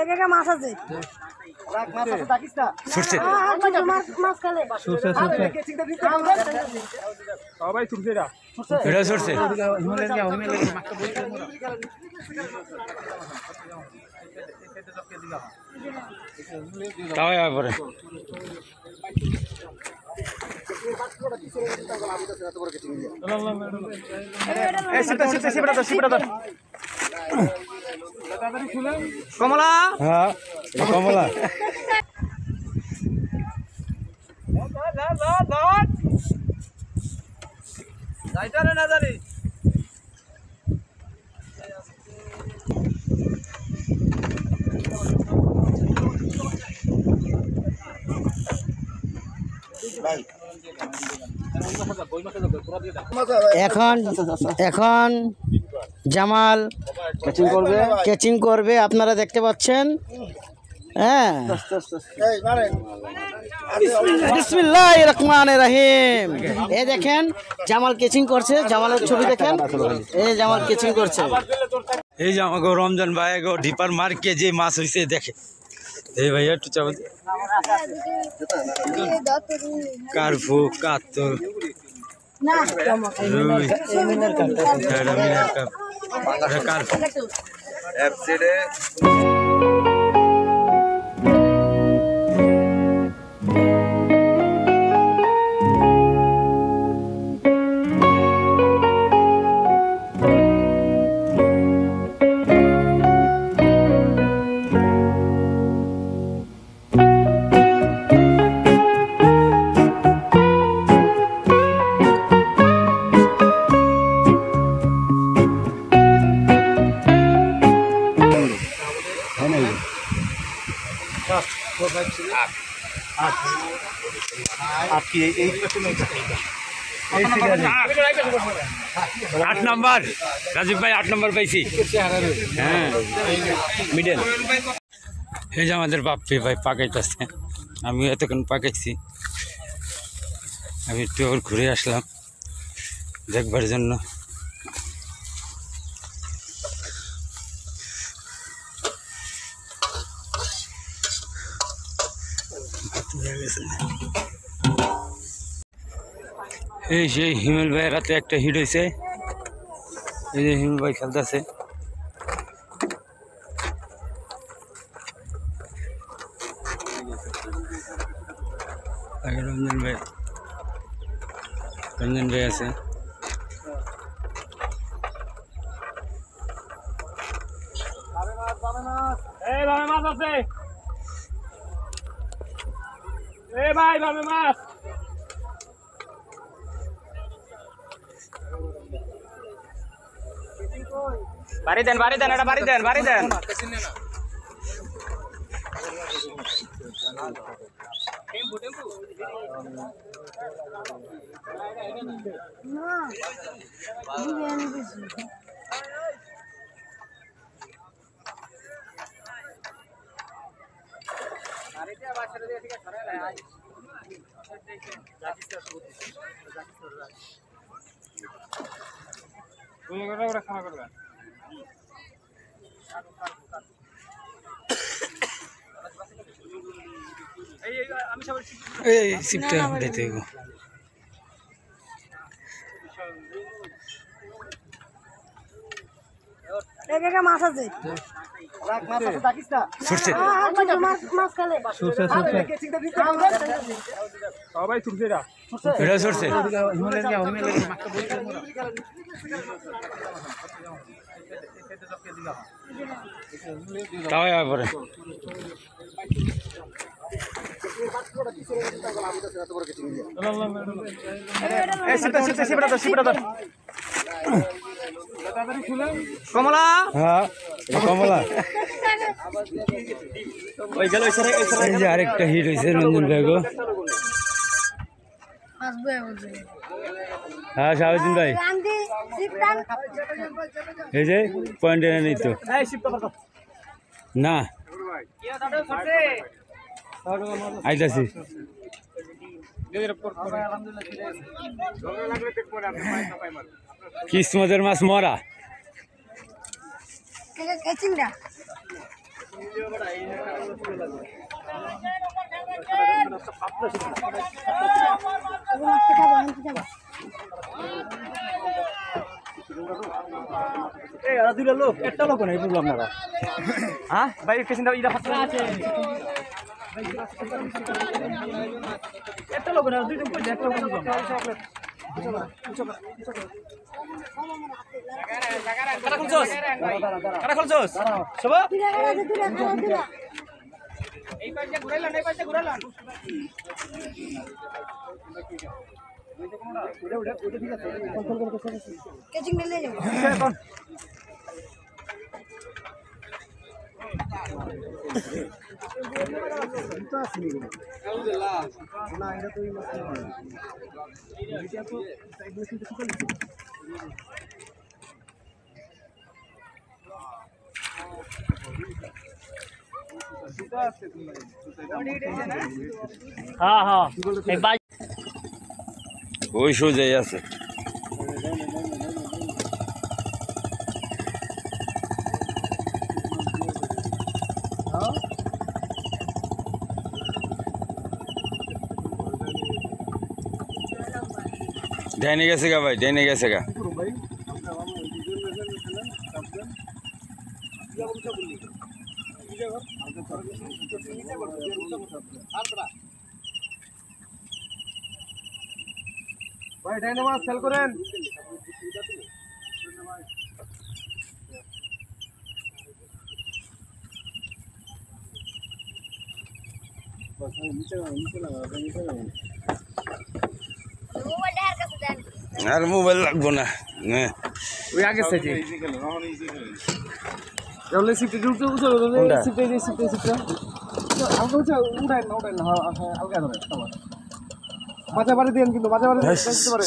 একা মাছ আছে রাখ মাছ আছে ডাকিস না ছুটছে মাছ খালে ছুটছে সবাই ছুটছে এটা ছুটছে তাও পরে কমলা হ্যাঁ কমলা না জানি এখন এখন জামাল ক্যাচিং করবে আপনারা দেখতে পাচ্ছেন। হ্যাঁ বিসমিল্লাহির রহমানির রহিম। এই দেখেন জামাল ক্যাচিং করছে, জামালের ছবি দেখেন, এই জামাল ক্যাচিং করছে। এই যে আমাকে রমজান ভাই গো ডিপার মার্কে যে মাছ হয়েছে দেখে এই ভাইয়া একটু চাপ কার্পু কাতল রুই কার্পু आठ नंबर राजीव भाई 8 नंबर पाইছি হ্যাঁ মিডল এই যে আমাদের বাপ্পি ভাই পাকাইতেছে আমি এতক্ষণ পাকাইছি আমি একটু ঘুরে আসলাম দেখবার জন্য এই সেই হিমেল ভাইয়ের রাতে একটা হিট হয়েছে এই যে হিমেল ভাই খেলতেছে রঞ্জন ভাই আছে মাছ বাড়ি দেন এটা বাড়ি দেন খানা করবেন এই সিপটা দিতে গো একা মাছ আছে রাখ মাছ আছে ডাকিস না ছুটছে মাছ খালে ছুটছে সবাই ছুটছে এটা ছুটছে তাও পরে কমলা হ্যাঁ কমলা এই যে আরেকটা হিট হয়েছে রঞ্জন ভাই গো হ্যাঁ শাহাবুদ্দিন ভাই এই যে পয়েন্ট এনে নিত না আইতাছি কিসমতের মাছ মরা লোক একটা লোক নাই বুঝলাম না হ্যাঁ ভাই কেসিন দাও ইরা ফাটা আছে একটা লোক না দুইজন কই একটা লোক কারা খুলছস সব এই পাশে ঘুরাইলাম কেচিং নিয়ে যাও হ্যাঁ ওই সোজাই আছে ডাইনে গেছে গা ভাই ডাইনে গেছে গা ভাই ডাইনে মাছ খেল করেন আর মোবাইল লাগবো না ওই আগে সাইডে তাহলে সিটে ঢুকতে বুঝো সিটে আলগা উঠাই না হ্যাঁ আলগা ধরে মাঝে বাড়ি দেন কিন্তু মাঝে বাড়ি দিতে পারে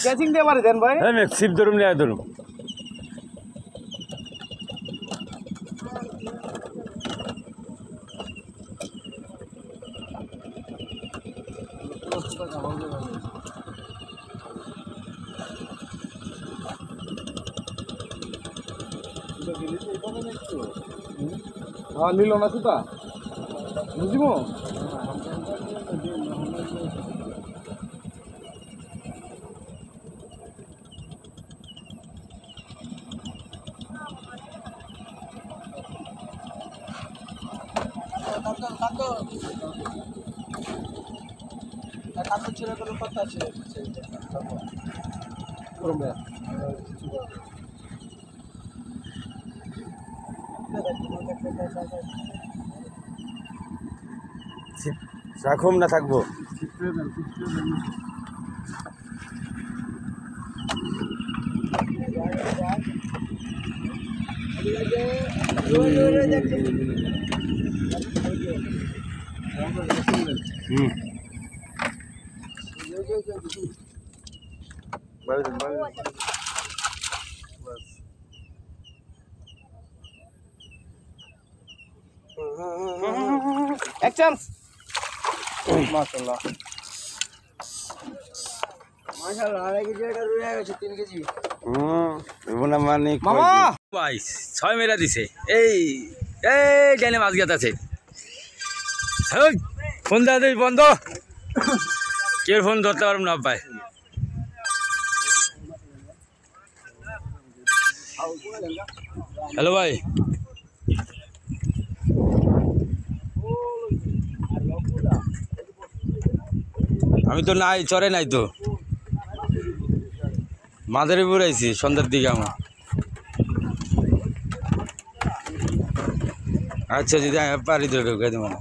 ক্যাচিং দিয়ে বাড়ি দেন ভাই আমি সিপ ধরুম নিয়ে ধরুম হ্যাঁ নিল না সুতা বুঝিব ছেড়ে কোনো কথা আছে রাখুম না থাকবো এক চান্স মাশাআল্লাহ আড়াই কেজি এটা রয়ে গেছে 3 কেজি মানে মামা ভাই 6 মেরা দিছে এই জানে মাছ গাত আছে ফোন দাও বন্ধ কে ফোন ধরতে পারব না ভাই হ্যালো ভাই আমি তো নাই চরে নাই তো মাদারীপুর আইছি সন্ধ্যার দিকে আমার আচ্ছা যদি পারি তো ঢুকে দেবো না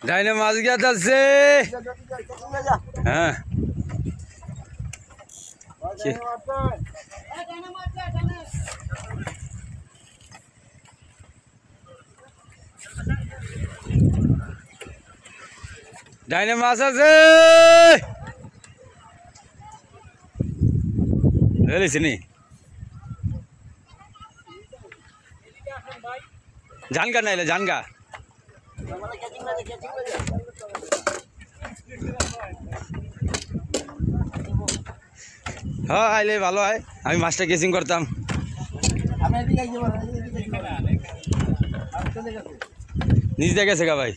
ডাইনে মাছ গাছ আছে হ্যাঁ ডাইনে মাছ আছে নি জানগা নাইলে জানগা হ্যাঁ আইলে ভালো হয়, আমি মাছটা কেচিং করতাম। নিজ দিয়ে গেছে গা ভাই।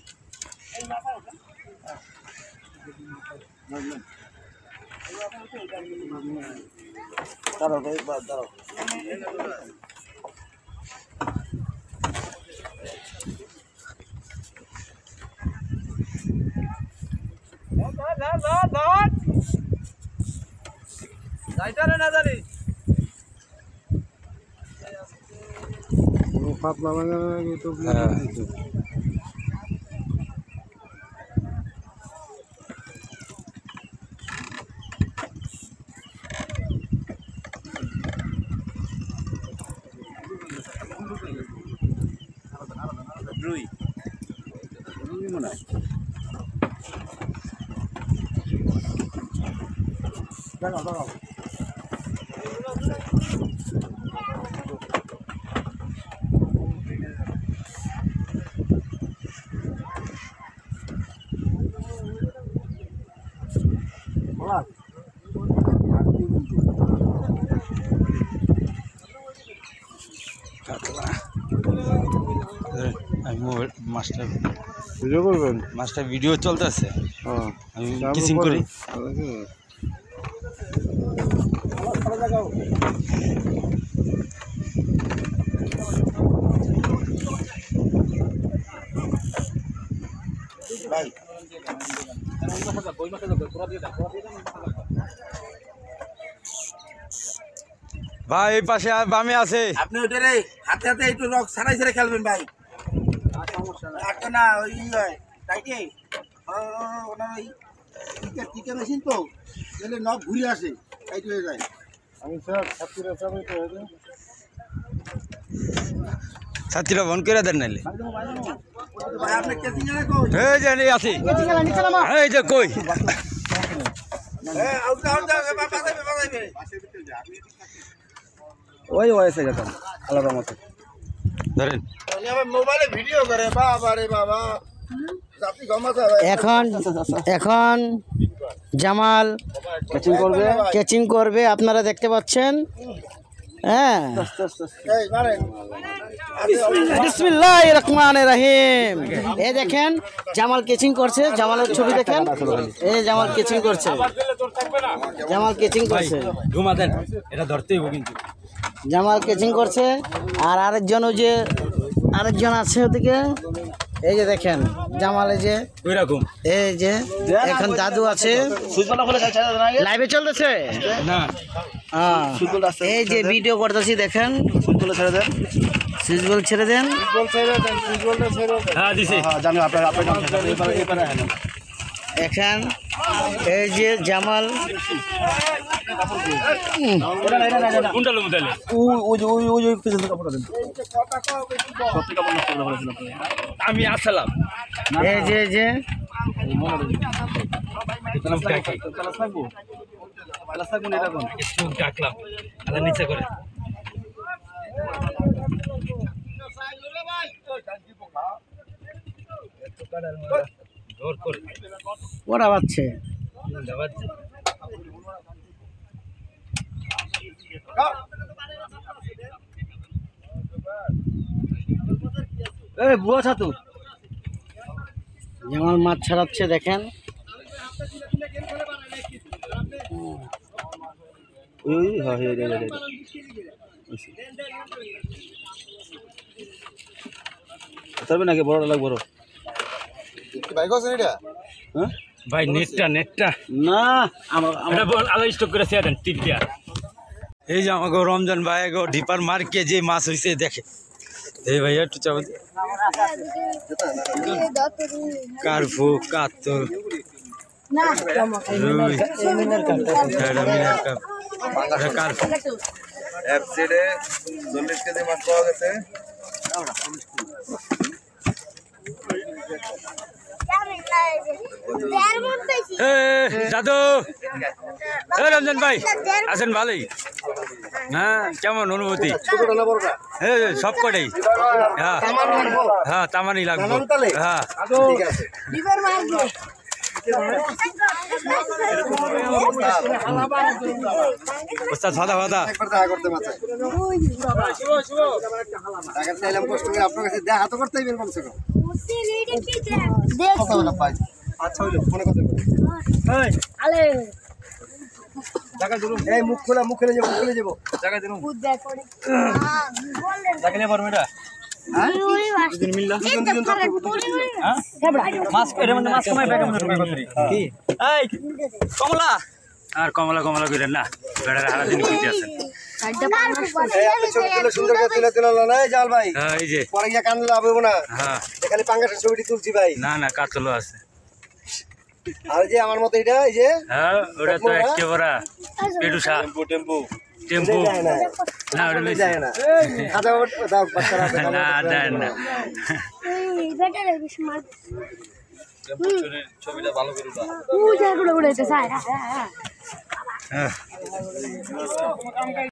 পাতলা আমি মোবাইল মাছটা ভিডিও করবেন? মাছটা ভিডিও চলতেছে, হ্যাঁ, আমি কিচিং করি। ভাই এই পাশে বামে আছে। আপনি ওইটা রে হাতে হাতে একটু রক ছাড়াই ছেড়ে খেলবেন ভাই। একটা না ওই টাইটে ওনার ওই টিকে মেশিন তো গেলে নখ ঘুরে আসে, টাইট হয়ে যায়। আমি স্যার ছাত্রীরা চাবি তো ছাত্রীরা বন করে দেন নাইলে। ভাই আপনি কেসিং এ কই? এই যে আছি, এই যে কই আউট আউট বাজাইবে। ওই ওয়েসে গেতাম আল্লাহর রহমতে। ধরেন উনি আবার মোবাইলে ভিডিও করে, বাবা রে বাবা। জাতি গমাতা ভাই। এখন জামাল কেচিং করবে, আপনারা দেখতে পাচ্ছেন। হ্যাঁ, এই মারেন। বিসমিল্লাহির রহমানির রহিম। এই দেখেন জামাল কেচিং করছে, জামালের ছবি দেখেন। এই জামাল কেচিং করছে, জামাল কেচিং করছে, ঘুমা দেন, এটা ধরতেই হবে কিন্তু। জামাল কেচিং করছে। আর আরেকজন, ওই যে আরেকজন আছে ওদিকে, এই যে দেখেন জামাল, এই যে ওইরকম এই যে এখন দাদু আছে, লাইভে চলতেছে না। হ্যাঁ, এই যে ভিডিও করতেছি দেখেন। সুইচ ছেড়ে দেন। হ্যাঁ দিছি, এখন এই যে জামাল, কোনটা লোক তাহলে আমি আসলাম। এই যে ডাকলাম নিচে করে। ওরা বাচ্ছে। বুয়া ছাতু যেমন মাছ ছাড়াচ্ছে দেখেন। নাকি বড় লাগবে বড় ভাই নেটটা না আলাদা স্টক করে দেন তিনটা। এই যে আমাকে রমজান ভাই গো ডিপার মার্কে যে মাছ হয়েছে দেখে। এই ভাইয়া একটু চাপ, কার্পু, কাতল, রুই, কার্পু। অ্যাপসেটে 40 কেজি মাছ পাওয়া গেছে। দাদু রমজান ভাই আছেন ভালোই? হ্যাঁ, কেমন অনুভূতি? সব কটাই হ্যাঁ তামানি লাগবে। হ্যাঁ ওস্তাদ ফাদা ফাদা একবার দেখা করতে মাথায় টাকা চাইলাম কষ্ট করে আপনার কাছে দেখা তো করতেই বের কমছে কম কথা বলা পাই আচ্ছা হইলো মনে কথা এই মুখ খুলে যাবো জায়গা দিন জায়গা নিয়ে পারবো এটা কমলা আর কমলা কমলা করেন না বেড়ার হারা দিন দিতে আছেন সুন্দর করে তুলে না জাল ভাই হ্যাঁ এই যে পরে গিয়ে কান্দলে হবে না হ্যাঁ খালি পাঙ্গাসের ছবিটি তুলছি ভাই না না কাতলও আছে আর যে আমার মতো এটা এই যে হ্যাঁ ওটা তো একেবারে পেটুসা টেম্পু না ওটা লইছে যায় না খাতা দাও বাচ্চারা না দেন না ছবিটা ভালো করে দাও হ্যাঁ